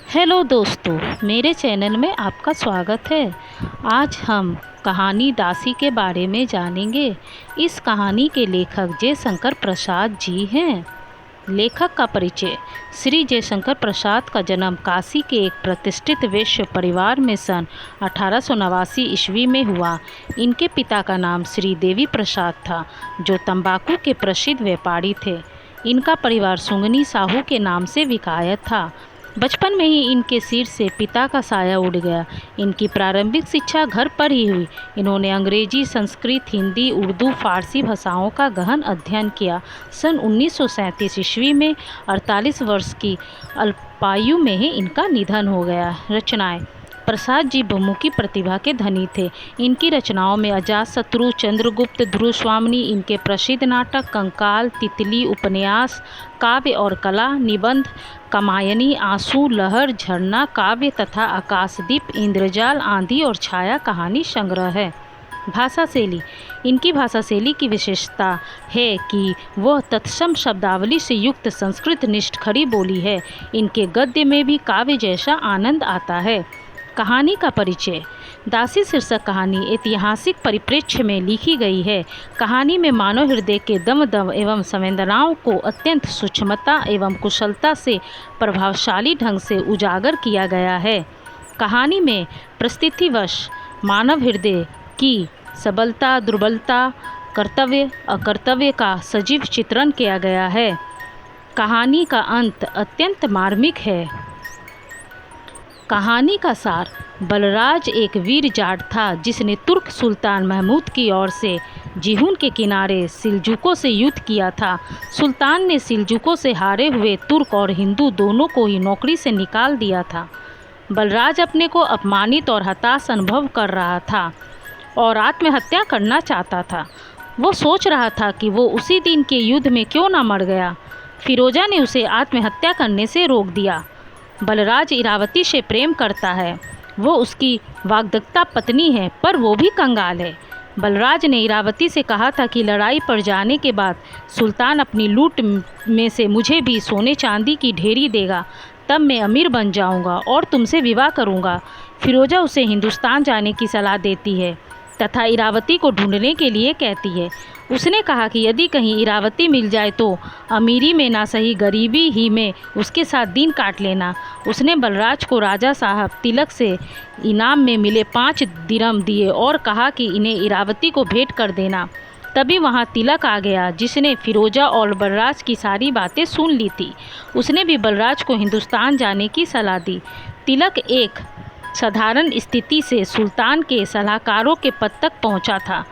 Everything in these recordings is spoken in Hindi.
हेलो दोस्तों, मेरे चैनल में आपका स्वागत है। आज हम कहानी दासी के बारे में जानेंगे। इस कहानी के लेखक जयशंकर प्रसाद जी हैं। लेखक का परिचय। श्री जयशंकर प्रसाद का जन्म काशी के एक प्रतिष्ठित वैश्य परिवार में सन 1889 ईस्वी में हुआ। इनके पिता का नाम श्री देवी प्रसाद था, जो तंबाकू के प्रसिद्ध व्यापारी थे। इनका परिवार सुंगनी साहू के नाम से विकायत था। बचपन में ही इनके सिर से पिता का साया उड़ गया। इनकी प्रारंभिक शिक्षा घर पर ही हुई। इन्होंने अंग्रेजी, संस्कृत, हिंदी, उर्दू, फारसी भाषाओं का गहन अध्ययन किया। सन 1937 ईस्वी में 48 वर्ष की अल्पायु में ही इनका निधन हो गया। रचनाएं। प्रसाद जी बहुमुखी प्रतिभा के धनी थे। इनकी रचनाओं में अजातशत्रु, चंद्रगुप्त, ध्रुवस्वामिनी, इनके प्रसिद्ध नाटक कंकाल, तितली, उपन्यास, काव्य और कला, निबंध, कामायनी, आंसू, लहर, झरना, काव्य तथा आकाशदीप, इंद्रजाल, आंधी और छाया कहानी संग्रह है। भाषा शैली। इनकी भाषा शैली की विशेषता है कि वह तत्सम शब्दावली से युक्त संस्कृत निष्ठ खड़ी बोली है। इनके गद्य में भी काव्य जैसा आनंद आता है। कहानी का परिचय। दासी शीर्षक कहानी ऐतिहासिक परिप्रेक्ष्य में लिखी गई है। कहानी में मानव हृदय के दम एवं संवेदनाओं को अत्यंत सूक्ष्मता एवं कुशलता से प्रभावशाली ढंग से उजागर किया गया है। कहानी में परिस्थितिवश मानव हृदय की सबलता, दुर्बलता, कर्तव्य अकर्तव्य का सजीव चित्रण किया गया है। कहानी का अंत अत्यंत मार्मिक है। कहानी का सार। बलराज एक वीर जाट था, जिसने तुर्क सुल्तान महमूद की ओर से जिहुन के किनारे सिलजुकों से युद्ध किया था। सुल्तान ने सिलजुकों से हारे हुए तुर्क और हिंदू दोनों को ही नौकरी से निकाल दिया था। बलराज अपने को अपमानित और हताश अनुभव कर रहा था और आत्महत्या करना चाहता था। वो सोच रहा था कि वो उसी दिन के युद्ध में क्यों न मर गया। फिरोजा ने उसे आत्महत्या करने से रोक दिया। बलराज इरावती से प्रेम करता है। वो उसकी वाग्दत्ता पत्नी है, पर वो भी कंगाल है। बलराज ने इरावती से कहा था कि लड़ाई पर जाने के बाद सुल्तान अपनी लूट में से मुझे भी सोने चांदी की ढेरी देगा, तब मैं अमीर बन जाऊंगा और तुमसे विवाह करूंगा। फिरोजा उसे हिंदुस्तान जाने की सलाह देती है तथा इरावती को ढूंढने के लिए कहती है। उसने कहा कि यदि कहीं इरावती मिल जाए तो अमीरी में ना सही गरीबी ही में उसके साथ दिन काट लेना। उसने बलराज को राजा साहब तिलक से इनाम में मिले 5 दिरहम दिए और कहा कि इन्हें इरावती को भेंट कर देना। तभी वहाँ तिलक आ गया, जिसने फिरोजा और बलराज की सारी बातें सुन ली थी। उसने भी बलराज को हिंदुस्तान जाने की सलाह दी। तिलक एक साधारण स्थिति से सुल्तान के सलाहकारों के पद तक पहुंचा था।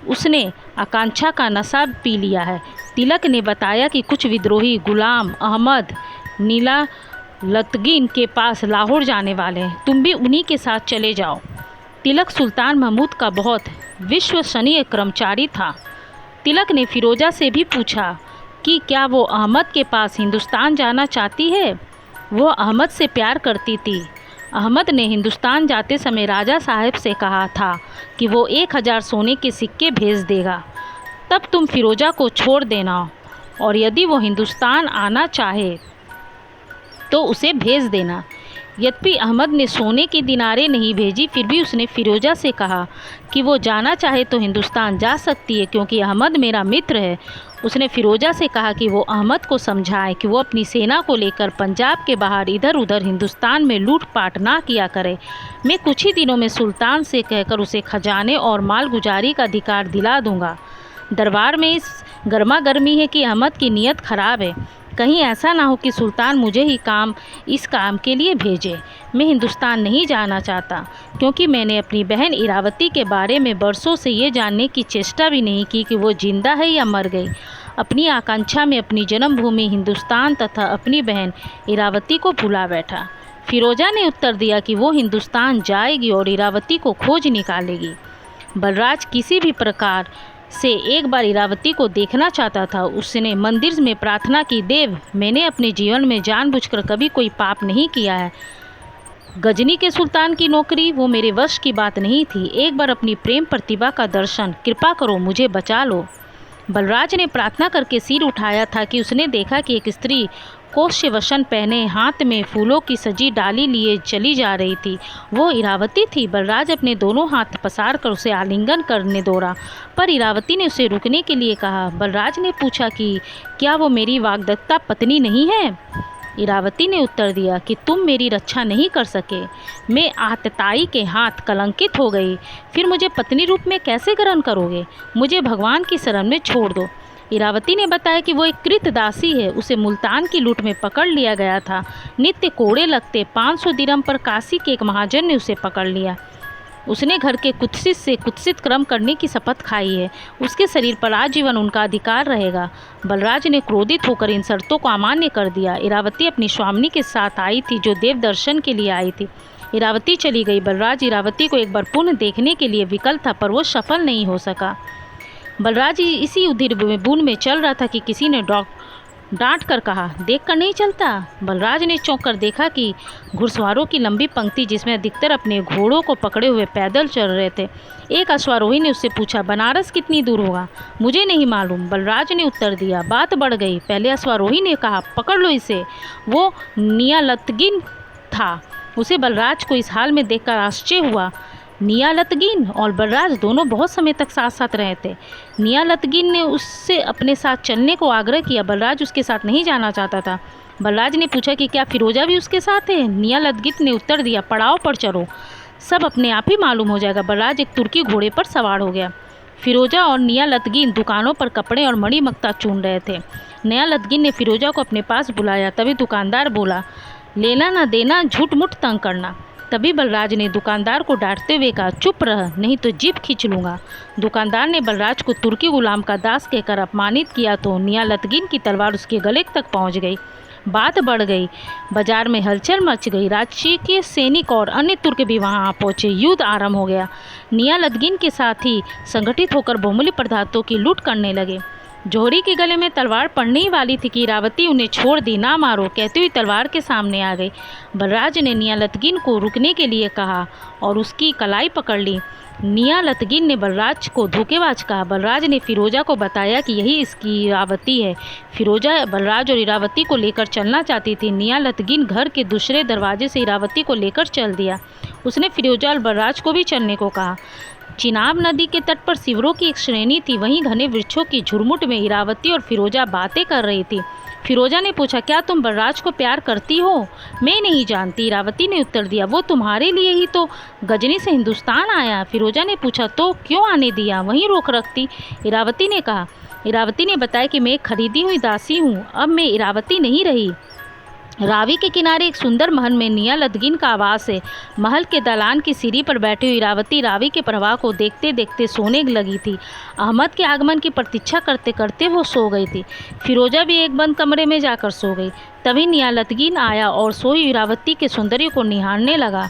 उसने आकांक्षा का नशा पी लिया है। तिलक ने बताया कि कुछ विद्रोही गुलाम अहमद नीला लतगिन के पास लाहौर जाने वाले हैं, तुम भी उन्हीं के साथ चले जाओ। तिलक सुल्तान महमूद का बहुत विश्वसनीय कर्मचारी था। तिलक ने फिरोजा से भी पूछा कि क्या वो अहमद के पास हिंदुस्तान जाना चाहती है। वो अहमद से प्यार करती थी। अहमद ने हिंदुस्तान जाते समय राजा साहब से कहा था कि वो 1000 सोने के सिक्के भेज देगा, तब तुम फिरोजा को छोड़ देना और यदि वो हिंदुस्तान आना चाहे तो उसे भेज देना। यद्यपि अहमद ने सोने की दिनारें नहीं भेजी, फिर भी उसने फिरोजा से कहा कि वो जाना चाहे तो हिंदुस्तान जा सकती है, क्योंकि अहमद मेरा मित्र है। उसने फिरोजा से कहा कि वो अहमद को समझाए कि वो अपनी सेना को लेकर पंजाब के बाहर इधर उधर हिंदुस्तान में लूटपाट ना किया करे। मैं कुछ ही दिनों में सुल्तान से कहकर उसे खजाने और मालगुजारी का अधिकार दिला दूंगा। दरबार में इस गर्मा गर्मी है कि अहमद की नीयत खराब है। कहीं ऐसा ना हो कि सुल्तान मुझे ही इस काम के लिए भेजे। मैं हिंदुस्तान नहीं जाना चाहता, क्योंकि मैंने अपनी बहन इरावती के बारे में बरसों से ये जानने की चेष्टा भी नहीं की कि वो जिंदा है या मर गई। अपनी आकांक्षा में अपनी जन्मभूमि हिंदुस्तान तथा अपनी बहन इरावती को भुला बैठा। फिरोजा ने उत्तर दिया कि वो हिंदुस्तान जाएगी और इरावती को खोज निकालेगी। बलराज किसी भी प्रकार से एक बार इरावती को देखना चाहता था। उसने मंदिर में प्रार्थना की, देव, मैंने अपने जीवन में जानबूझकर कभी कोई पाप नहीं किया है। गजनी के सुल्तान की नौकरी वो मेरे वश की बात नहीं थी। एक बार अपनी प्रेम प्रतिभा का दर्शन कृपा करो, मुझे बचा लो। बलराज ने प्रार्थना करके सिर उठाया था कि उसने देखा कि एक स्त्री कोष्य वसन पहने, हाथ में फूलों की सजी डाली लिए चली जा रही थी। वो इरावती थी। बलराज अपने दोनों हाथ पसार कर उसे आलिंगन करने दौड़ा, पर इरावती ने उसे रुकने के लिए कहा। बलराज ने पूछा कि क्या वो मेरी वाग्दत्ता पत्नी नहीं है? इरावती ने उत्तर दिया कि तुम मेरी रक्षा नहीं कर सके। मैं आतताई के हाथ कलंकित हो गई। फिर मुझे पत्नी रूप में कैसे ग्रहण करोगे? मुझे भगवान की शरण में छोड़ दो। इरावती ने बताया कि वो एक कृत दासी है। उसे मुल्तान की लूट में पकड़ लिया गया था। नित्य कोड़े लगते 500 दिरहम पर काशी के एक महाजन ने उसे पकड़ लिया। उसने घर के कुत्सित से कुत्सित कर्म करने की शपथ खाई है। उसके शरीर पर आजीवन उनका अधिकार रहेगा। बलराज ने क्रोधित होकर इन शर्तों को अमान्य कर दिया। इरावती अपनी स्वामिनी के साथ आई थी, जो देव दर्शन के लिए आई थी। इरावती चली गई। बलराज इरावती को एक बार पुनः देखने के लिए विकल था, पर वो सफल नहीं हो सका। बलराज इसी उधिर बून में चल रहा था कि किसी ने डांट कर कहा, देख कर नहीं चलता। बलराज ने चौंक कर देखा कि घुड़सवारों की लंबी पंक्ति, जिसमें अधिकतर अपने घोड़ों को पकड़े हुए पैदल चल रहे थे। एक अश्वारोही ने उससे पूछा, बनारस कितनी दूर होगा? मुझे नहीं मालूम, बलराज ने उत्तर दिया। बात बढ़ गई। पहले अश्वारोही ने कहा, पकड़ लो इसे। वो नियालतगिन था। उसे बलराज को इस हाल में देखकर आश्चर्य हुआ। नियालतगिन और बलराज दोनों बहुत समय तक साथ साथ रहे थे। नियालतगिन ने उससे अपने साथ चलने को आग्रह किया। बलराज उसके साथ नहीं जाना चाहता था। बलराज ने पूछा कि क्या फिरोजा भी उसके साथ है? नियालतगिन ने उत्तर दिया, पड़ाव पर चलो, सब अपने आप ही मालूम हो जाएगा। बलराज एक तुर्की घोड़े पर सवार हो गया। फिरोजा और नियालतगिन दुकानों पर कपड़े और मणि मक्ता चुन रहे थे। नियालतगिन ने फिरोजा को अपने पास बुलाया। तभी दुकानदार बोला, लेना ना देना, झूठ मूठ तंग करना। तभी बलराज ने दुकानदार को डांटते हुए कहा, चुप रह, नहीं तो जीभ खींच लूँगा। दुकानदार ने बलराज को तुर्की गुलाम का दास कहकर अपमानित किया तो नियालतगिन की तलवार उसके गले तक पहुंच गई। बात बढ़ गई। बाजार में हलचल मच गई। राज्य के सैनिक और अन्य तुर्क भी वहां आ पहुंचे। युद्ध आरंभ हो गया। नियालतगिन के साथ ही संगठित होकर बहुमूल्य पदार्थों की लूट करने लगे। जोहरी के गले में तलवार पड़ने ही वाली थी कि इरावती उन्हें छोड़ दी, ना मारो कहते हुए तलवार के सामने आ गई। बलराज ने नियालतगिन को रुकने के लिए कहा और उसकी कलाई पकड़ ली। नियालतगिन ने बलराज को धोखेबाज कहा। बलराज ने फिरोजा को बताया कि यही इसकी इरावती है। फिरोजा बलराज और इरावती को लेकर चलना चाहती थी। नियालतगिन घर के दूसरे दरवाजे से इरावती को लेकर चल दिया। उसने फिरोजा और बलराज को भी चलने को कहा। चिनाब नदी के तट पर शिवरों की एक श्रेणी थी। वहीं घने वृक्षों की झुरमुट में इरावती और फिरोजा बातें कर रही थी। फिरोजा ने पूछा, क्या तुम बलराज को प्यार करती हो? मैं नहीं जानती, इरावती ने उत्तर दिया। वो तुम्हारे लिए ही तो गजनी से हिंदुस्तान आया। फिरोजा ने पूछा, तो क्यों आने दिया? वहीं रोक रखती, इरावती ने कहा। इरावती ने बताया कि मैं खरीदी हुई दासी हूँ, अब मैं इरावती नहीं रही। रावी के किनारे एक सुंदर महल में नियालतगिन का आवास है। महल के दालान की सीढ़ी पर बैठी हुई इरावती रावी के प्रवाह को देखते देखते सोने लगी थी। अहमद के आगमन की प्रतीक्षा करते करते वो सो गई थी। फिरोजा भी एक बंद कमरे में जाकर सो गई। तभी नियालतगिन आया और सोई इरावती के सौंदर्य को निहारने लगा।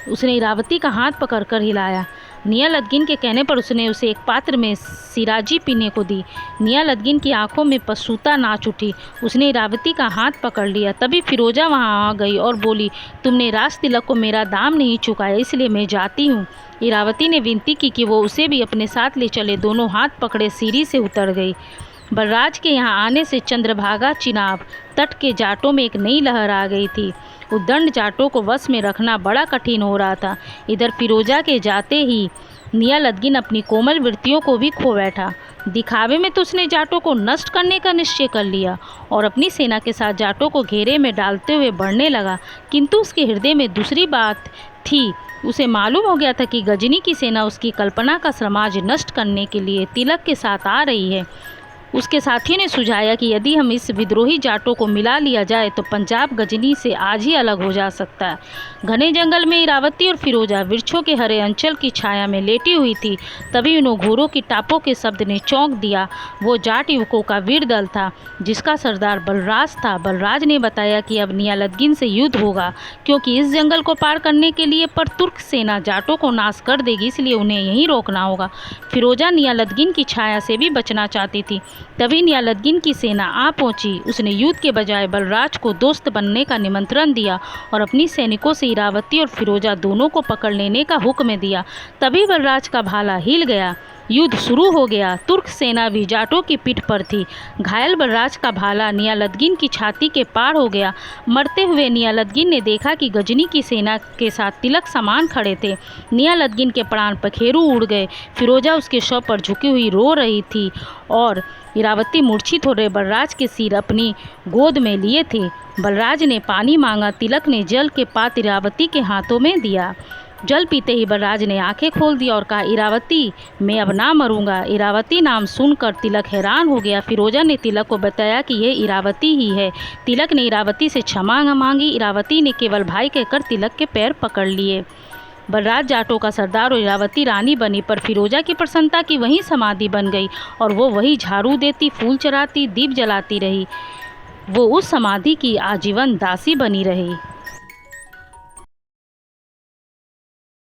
उसने इरावती का हाथ पकड़कर हिलाया। नियालतगिन के कहने पर उसने उसे एक पात्र में सिराजी पीने को दी। नियालतगिन की आंखों में पशुता नाच उठी। उसने इरावती का हाथ पकड़ लिया। तभी फिरोजा वहां आ गई और बोली, तुमने राज तिलक को मेरा दाम नहीं चुकाया, इसलिए मैं जाती हूँ। इरावती ने विनती की कि वो उसे भी अपने साथ ले चले। दोनों हाथ पकड़े सीढ़ी से उतर गई। बलराज के यहाँ आने से चंद्रभागा चिनाब तट के जाटों में एक नई लहर आ गई थी। उद्दंड जाटों को वश में रखना बड़ा कठिन हो रहा था। इधर फिरोजा के जाते ही नियालतगिन अपनी कोमल वृत्तियों को भी खो बैठा। दिखावे में तो उसने जाटों को नष्ट करने का निश्चय कर लिया और अपनी सेना के साथ जाटों को घेरे में डालते हुए बढ़ने लगा। किंतु उसके हृदय में दूसरी बात थी। उसे मालूम हो गया था कि गजनी की सेना उसकी कल्पना का समाज नष्ट करने के लिए तिलक के साथ आ रही है। उसके साथी ने सुझाया कि यदि हम इस विद्रोही जाटों को मिला लिया जाए तो पंजाब गजनी से आज ही अलग हो जा सकता है। घने जंगल में इरावती और फिरोजा वृक्षों के हरे अंचल की छाया में लेटी हुई थी। तभी उन घोड़ों की टापों के शब्द ने चौंक दिया। वो जाट युवकों का वीर दल था, जिसका सरदार बलराज था। बलराज ने बताया कि अब नियालतगिन से युद्ध होगा, क्योंकि इस जंगल को पार करने के लिए पर तुर्क सेना जाटों को नाश कर देगी, इसलिए उन्हें यहीं रोकना होगा। फिरोजा नियालतगिन की छाया से भी बचना चाहती थी। तभी नियालतगिन की सेना आ पहुंची। उसने युद्ध के बजाय बलराज को दोस्त बनने का निमंत्रण दिया और अपनी सैनिकों से इरावती और फिरोजा दोनों को पकड़ लेने का हुक्म दिया। तभी बलराज का भाला हिल गया। युद्ध शुरू हो गया। तुर्क सेना भी जाटों की पीठ पर थी। घायल बलराज का भाला नियालतगीन की छाती के पार हो गया। मरते हुए नियालतगीन ने देखा कि गजनी की सेना के साथ तिलक समान खड़े थे। नियालतगीन के प्राण पखेरु उड़ गए। फिरोजा उसके शव पर झुकी हुई रो रही थी और इरावती मूर्छित हो रहे बलराज के सिर अपनी गोद में लिए थे। बलराज ने पानी मांगा। तिलक ने जल के पात्र इरावती के हाथों में दिया। जल पीते ही बलराज ने आंखें खोल दी और कहा, इरावती, मैं अब ना मरूंगा। इरावती नाम सुनकर तिलक हैरान हो गया। फिरोजा ने तिलक को बताया कि यह इरावती ही है। तिलक ने इरावती से क्षमा मांगी। इरावती ने केवल भाई कहकर तिलक के पैर पकड़ लिए। बलराज जाटों का सरदार और इरावती रानी बनी, पर फिरोजा की प्रसन्नता की वहीं समाधि बन गई और वो वही झाड़ू देती, फूल चराती, दीप जलाती रही। वो उस समाधि की आजीवन दासी बनी रही।